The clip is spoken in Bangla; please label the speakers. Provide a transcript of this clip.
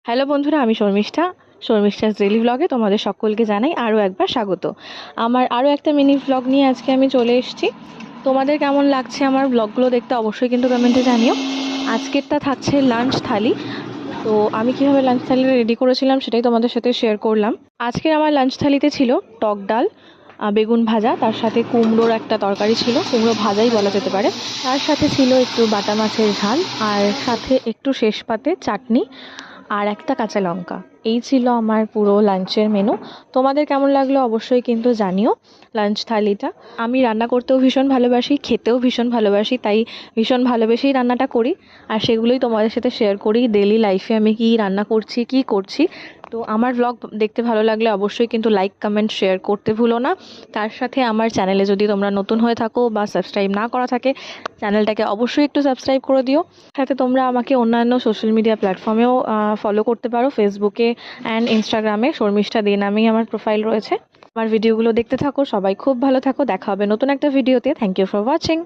Speaker 1: হ্যালো বন্ধুরা, আমি শর্মিষ্ঠা। শর্মিষ্ঠাস ডেইলি ব্লগে তোমাদের সকলকে জানাই আরও একবার স্বাগত। আমার আরও একটা মিনি ব্লগ নিয়ে আজকে আমি চলে এসেছি। তোমাদের কেমন লাগছে আমার ব্লগগুলো দেখতে অবশ্যই কিন্তু কমেন্টে জানিও। আজকেরটা থাকছে লাঞ্চ থালি। তো আমি কীভাবে লাঞ্চ থালি রেডি করেছিলাম সেটাই তোমাদের সাথে শেয়ার করলাম। আজকের আমার লাঞ্চ থালিতে ছিল টক ডাল, বেগুন ভাজা, তার সাথে কুমড়োর একটা তরকারি ছিল, কুমড়ো ভাজাই বলা যেতে পারে। তার সাথে ছিল একটু বাটা মাছের ঝাল, আর সাথে একটু শেষ পাতে চাটনি, আর একটা কাঁচা লঙ্কা। এই ছিল আমার পুরো লাঞ্চের মেনু। তোমাদের কেমন লাগলো অবশ্যই কিন্তু জানিও লাঞ্চ থালিটা। আমি রান্না করতেও ভীষণ ভালোবাসি, খেতেও ভীষণ ভালোবাসি, তাই ভীষণ ভালোবেসেই রান্নাটা করি। আর সেগুলোই তোমাদের সাথে শেয়ার করি। ডেলি লাইফে আমি কী রান্না করছি, কী করছি। তো আমার ব্লগ দেখতে ভালো লাগলে অবশ্যই কিন্তু লাইক, কমেন্ট, শেয়ার করতে ভুলো না। তার সাথে আমার চ্যানেলে যদি তোমরা নতুন হয়ে থাকো বা সাবস্ক্রাইব না করা থাকে, চ্যানেলটাকে অবশ্যই একটু সাবস্ক্রাইব করে দিও। সাথে তোমরা আমাকে অন্যান্য সোশ্যাল মিডিয়া প্ল্যাটফর্মেও ফলো করতে পারো। ফেসবুকে অ্যান্ড ইনস্টাগ্রামে শর্মিষ্ঠা দে নামেই আমার প্রোফাইল রয়েছে। আমার ভিডিওগুলো দেখতে থাকো। সবাই খুব ভালো থাকো। দেখা হবে নতুন একটা ভিডিওতে। Thank you for watching.